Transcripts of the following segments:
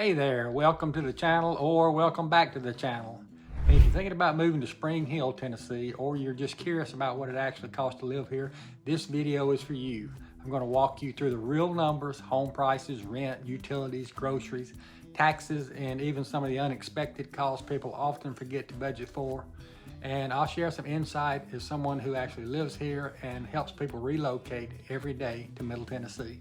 Hey there, welcome to the channel or welcome back to the channel. And if you're thinking about moving to Spring Hill, Tennessee, or you're just curious about what it actually costs to live here, this video is for you. I'm going to walk you through the real numbers, home prices, rent, utilities, groceries, taxes, and even some of the unexpected costs people often forget to budget for. And I'll share some insight as someone who actually lives here and helps people relocate every day to Middle Tennessee.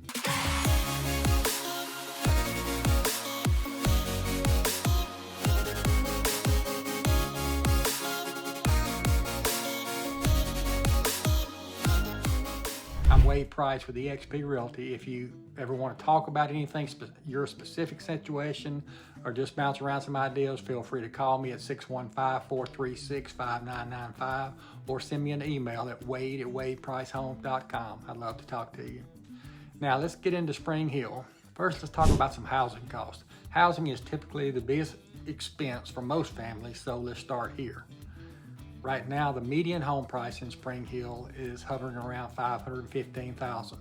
I'm Wade Price with eXp Realty. If you ever want to talk about anything, your specific situation, or just bounce around some ideas, feel free to call me at 615-436-5995 or send me an email at wade@wadepricehomes.com. I'd love to talk to you. Now let's get into Spring Hill. First, let's talk about some housing costs. Housing is typically the biggest expense for most families, so let's start here. Right now, the median home price in Spring Hill is hovering around $515,000,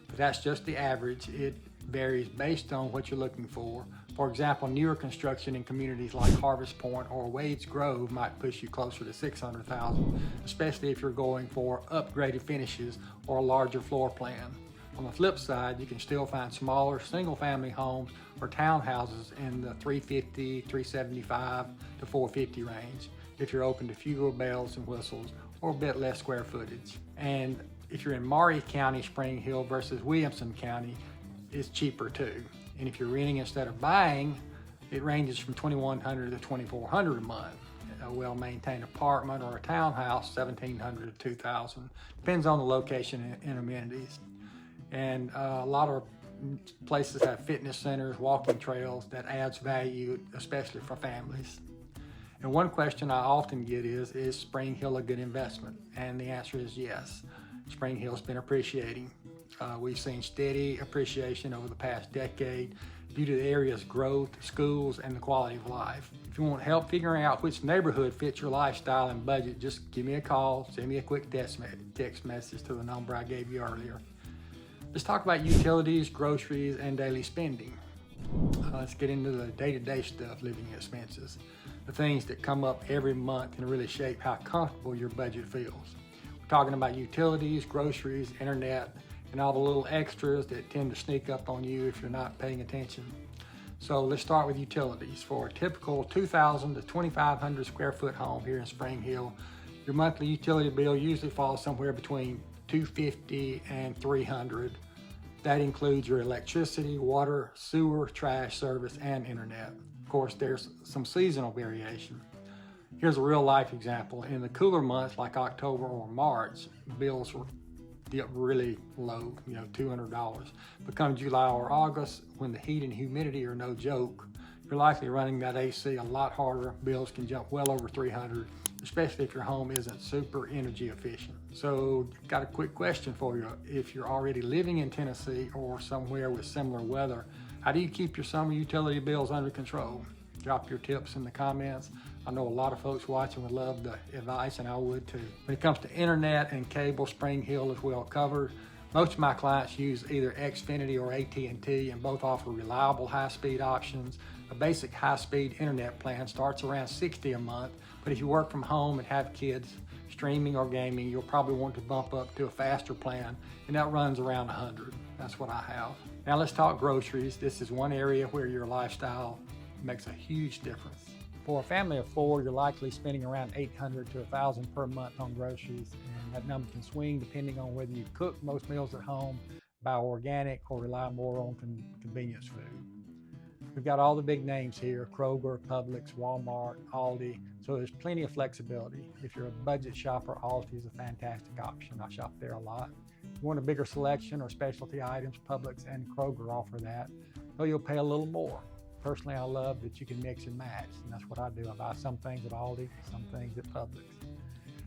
but that's just the average. It varies based on what you're looking for. For example, newer construction in communities like Harvest Point or Wade's Grove might push you closer to $600,000, especially if you're going for upgraded finishes or a larger floor plan. On the flip side, you can still find smaller single-family homes or townhouses in the $350,000, $375,000 to $450,000 range, if you're open to fewer bells and whistles or a bit less square footage. And if you're in Maury County, Spring Hill versus Williamson County, it's cheaper too. And if you're renting instead of buying, it ranges from $2,100 to $2,400 a month. A well-maintained apartment or a townhouse, $1,700 to $2,000. Depends on the location and amenities. And a lot of places have fitness centers, walking trails that adds value, especially for families. And one question I often get is Spring Hill a good investment? And the answer is yes. Spring Hill's been appreciating. We've seen steady appreciation over the past decade due to the area's growth, schools, and the quality of life. If you want help figuring out which neighborhood fits your lifestyle and budget, just give me a call, send me a quick text message to the number I gave you earlier. Let's talk about utilities, groceries, and daily spending. Let's get into the day-to-day stuff, living expenses. The things that come up every month and really shape how comfortable your budget feels. We're talking about utilities, groceries, internet, and all the little extras that tend to sneak up on you if you're not paying attention. So let's start with utilities. For a typical 2,000 to 2,500 square foot home here in Spring Hill, your monthly utility bill usually falls somewhere between $250 and $300. That includes your electricity, water, sewer, trash service, and internet. Of course, there's some seasonal variation. Here's a real life example. In the cooler months like October or March, bills get really low, $200. But come July or August, when the heat and humidity are no joke, you're likely running that AC a lot harder. Bills can jump well over $300, especially if your home isn't super energy efficient. So, got a quick question for you. If you're already living in Tennessee or somewhere with similar weather, how do you keep your summer utility bills under control? Drop your tips in the comments. I know a lot of folks watching would love the advice, and I would too. When it comes to internet and cable, Spring Hill is well covered. Most of my clients use either Xfinity or AT&T, and both offer reliable high-speed options. A basic high-speed internet plan starts around $60 a month, but if you work from home and have kids streaming or gaming, you'll probably want to bump up to a faster plan, and that runs around $100. That's what I have. Now let's talk groceries. This is one area where your lifestyle makes a huge difference. For a family of four, you're likely spending around $800 to $1,000 per month on groceries, and that number can swing depending on whether you cook most meals at home, buy organic, or rely more on convenience food. We've got all the big names here: Kroger, Publix, Walmart, Aldi, so there's plenty of flexibility. If you're a budget shopper, Aldi is a fantastic option. I shop there a lot. If you want a bigger selection or specialty items, Publix and Kroger offer that, though you'll pay a little more. Personally, I love that you can mix and match, and that's what I do. I buy some things at Aldi, some things at Publix.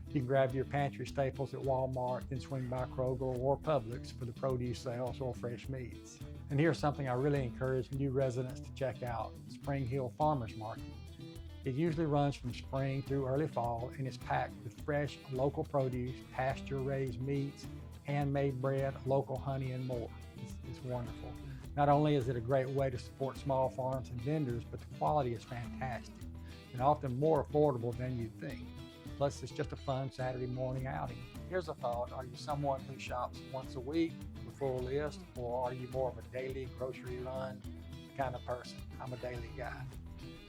You can grab your pantry staples at Walmart, then swing by Kroger or Publix for the produce sales or fresh meats. And here's something I really encourage new residents to check out: Spring Hill Farmers Market. It usually runs from spring through early fall, and it's packed with fresh local produce, pasture-raised meats, handmade bread, local honey, and more. It's wonderful. Not only is it a great way to support small farms and vendors, but the quality is fantastic and often more affordable than you'd think. Plus, it's just a fun Saturday morning outing. Here's a thought. Are you someone who shops once a week with a full list, or are you more of a daily grocery run kind of person? I'm a daily guy.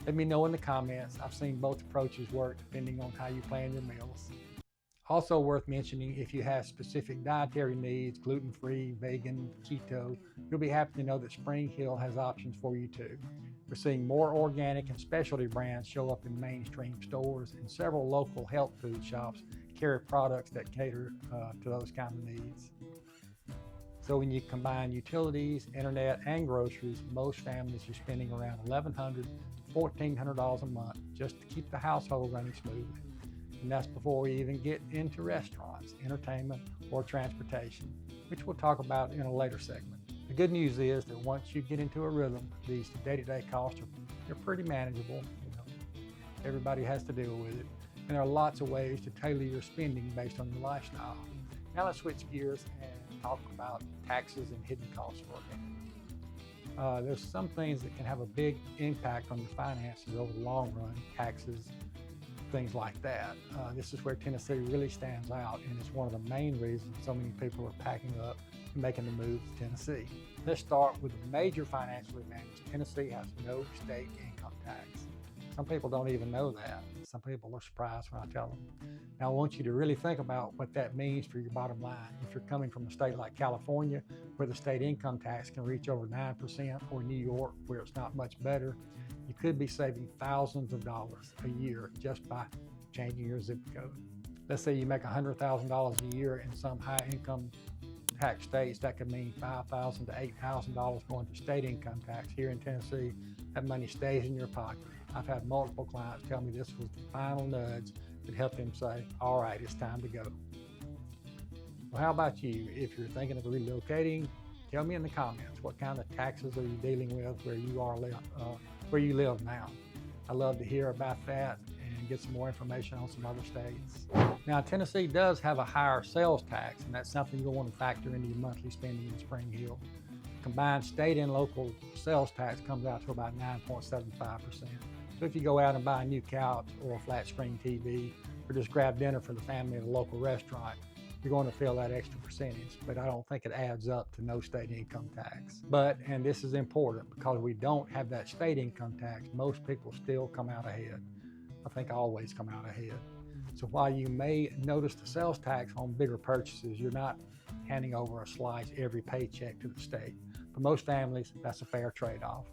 Let me know in the comments. I've seen both approaches work depending on how you plan your meals. Also worth mentioning, if you have specific dietary needs, gluten-free, vegan, keto, you'll be happy to know that Spring Hill has options for you too. We're seeing more organic and specialty brands show up in mainstream stores, and several local health food shops carry products that cater to those kind of needs. So when you combine utilities, internet, and groceries, most families are spending around $1,100 to $1,400 a month just to keep the household running smoothly. And that's before we even get into restaurants, entertainment, or transportation, which we'll talk about in a later segment. The good news is that once you get into a rhythm, these day-to-day costs are pretty manageable. Everybody has to deal with it. And there are lots of ways to tailor your spending based on your lifestyle. Now let's switch gears and talk about taxes and hidden costs for a minute. There's some things that can have a big impact on your finances over the long run, taxes, things like that. This is where Tennessee really stands out, and it's one of the main reasons so many people are packing up and making the move to Tennessee. Let's start with a major financial advantage. Tennessee has no state income tax. Some people don't even know that. Some people are surprised when I tell them. Now I want you to really think about what that means for your bottom line. If you're coming from a state like California, where the state income tax can reach over 9%, or New York, where it's not much better, you could be saving thousands of dollars a year just by changing your zip code. Let's say you make $100,000 a year in some high income tax states. That could mean $5,000 to $8,000 going to state income tax. Here in Tennessee, that money stays in your pocket. I've had multiple clients tell me this was the final nudge that helped them say, all right, it's time to go. Well, how about you? If you're thinking of relocating, tell me in the comments, what kind of taxes are you dealing with where you live now? I'd love to hear about that and get some more information on some other states. Now, Tennessee does have a higher sales tax, and that's something you'll want to factor into your monthly spending in Spring Hill. Combined state and local sales tax comes out to about 9.75%. So if you go out and buy a new couch or a flat screen TV, or just grab dinner for the family at a local restaurant, you're going to feel that extra percentage, but I don't think it adds up to no state income tax. But, and this is important, because we don't have that state income tax, most people still come out ahead. I think always come out ahead. So while you may notice the sales tax on bigger purchases, you're not handing over a slice every paycheck to the state. For most families, that's a fair trade-off.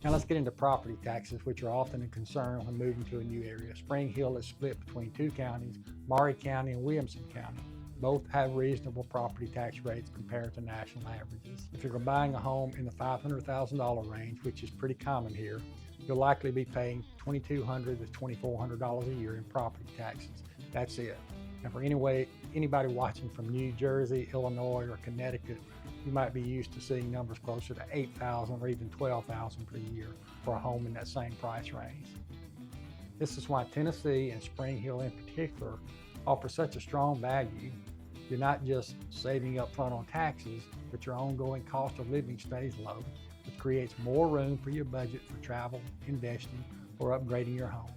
Now let's get into property taxes, which are often a concern when moving to a new area. Spring Hill is split between two counties, Maury County and Williamson County. Both have reasonable property tax rates compared to national averages. If you're buying a home in the $500,000 range, which is pretty common here, you'll likely be paying $2,200 to $2,400 a year in property taxes. That's it. And for anybody watching from New Jersey, Illinois, or Connecticut, you might be used to seeing numbers closer to $8,000 or even $12,000 per year for a home in that same price range. This is why Tennessee, and Spring Hill in particular, offer such a strong value. You're not just saving up front on taxes, but your ongoing cost of living stays low, which creates more room for your budget for travel, investing, or upgrading your home.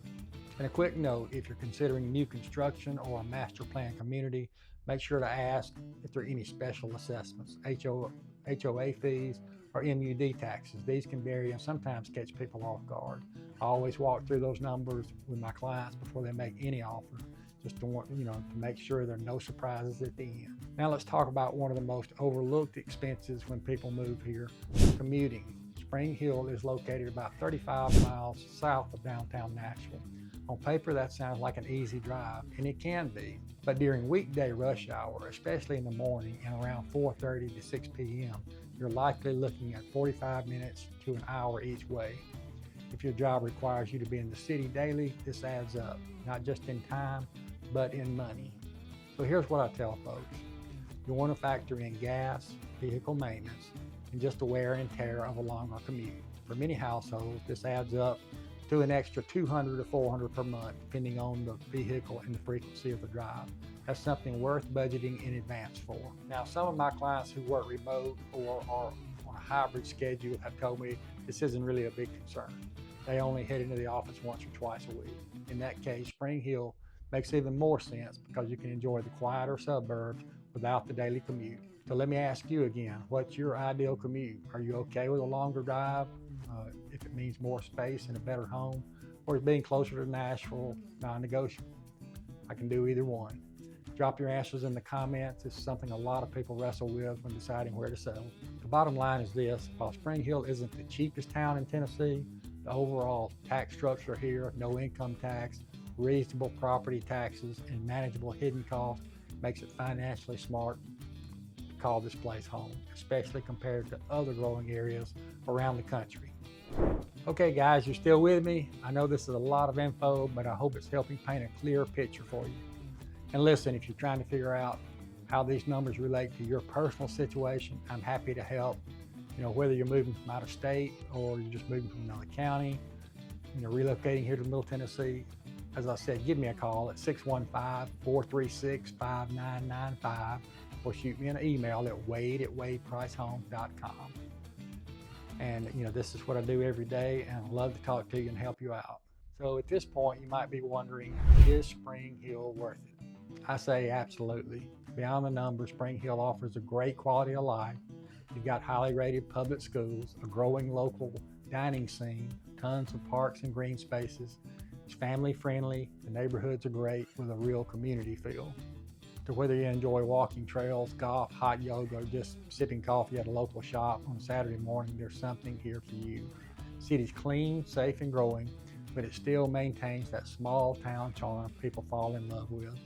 And a quick note, if you're considering new construction or a master plan community, make sure to ask if there are any special assessments, HOA fees, or MUD taxes. These can vary and sometimes catch people off guard. I always walk through those numbers with my clients before they make any offer, just to make sure there are no surprises at the end. Now let's talk about one of the most overlooked expenses when people move here, commuting. Spring Hill is located about 35 miles south of downtown Nashville. On paper, that sounds like an easy drive, and it can be. But during weekday rush hour, especially in the morning and around 4:30 to 6 p.m., you're likely looking at 45 minutes to an hour each way. If your job requires you to be in the city daily, this adds up, not just in time, but in money. So here's what I tell folks. You want to factor in gas, vehicle maintenance, and just the wear and tear of a longer commute. For many households, this adds up to an extra $200 to $400 per month, depending on the vehicle and the frequency of the drive. That's something worth budgeting in advance for. Now, some of my clients who work remote or are on a hybrid schedule have told me this isn't really a big concern. They only head into the office once or twice a week. In that case, Spring Hill makes even more sense because you can enjoy the quieter suburbs without the daily commute. So let me ask you again, what's your ideal commute? Are you okay with a longer drive if it means more space and a better home? Or is being closer to Nashville non-negotiable? I can do either one. Drop your answers in the comments. This is something a lot of people wrestle with when deciding where to settle. The bottom line is this: while Spring Hill isn't the cheapest town in Tennessee, the overall tax structure here, no income tax, reasonable property taxes, and manageable hidden costs makes it financially smart to call this place home, especially compared to other growing areas around the country. Okay guys, you're still with me? I know this is a lot of info, but I hope it's helping paint a clear picture for you. And listen, if you're trying to figure out how these numbers relate to your personal situation, I'm happy to help. Whether you're moving from out of state or you're just moving from another county, relocating here to Middle Tennessee, as I said, give me a call at 615-436-5995 or shoot me an email at wade@wadepricehomes.com. And this is what I do every day, and I love to talk to you and help you out. So at this point, you might be wondering, is Spring Hill worth it? I say absolutely. Beyond the numbers, Spring Hill offers a great quality of life. You've got highly rated public schools, a growing local dining scene, tons of parks and green spaces. It's family friendly, the neighborhoods are great with a real community feel. So whether you enjoy walking trails, golf, hot yoga, or just sipping coffee at a local shop on a Saturday morning, there's something here for you. The city's clean, safe, and growing, but it still maintains that small town charm people fall in love with.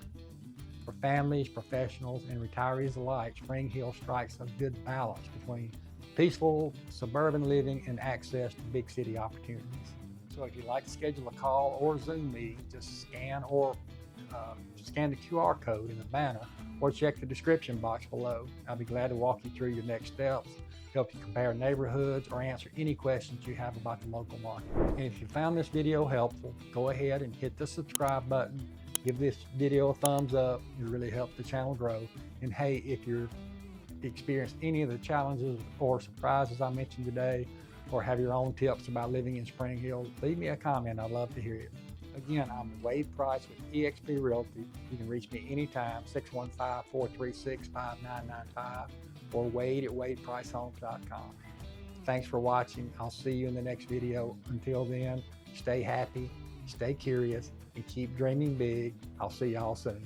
For families, professionals, and retirees alike, Spring Hill strikes a good balance between peaceful suburban living and access to big city opportunities. So if you'd like to schedule a call or Zoom meeting, just scan the QR code in the banner or check the description box below. I'll be glad to walk you through your next steps, help you compare neighborhoods, or answer any questions you have about the local market. And if you found this video helpful, go ahead and hit the subscribe button. Give this video a thumbs up. It really helps the channel grow. And hey, if you're experienced any of the challenges or surprises I mentioned today, or have your own tips about living in Spring Hill, leave me a comment. I'd love to hear it. Again, I'm Wade Price with eXp Realty. You can reach me anytime, 615-436-5995 or wade@wadepricehomes.com. Thanks for watching. I'll see you in the next video. Until then, stay happy, stay curious, and keep dreaming big. I'll see y'all soon.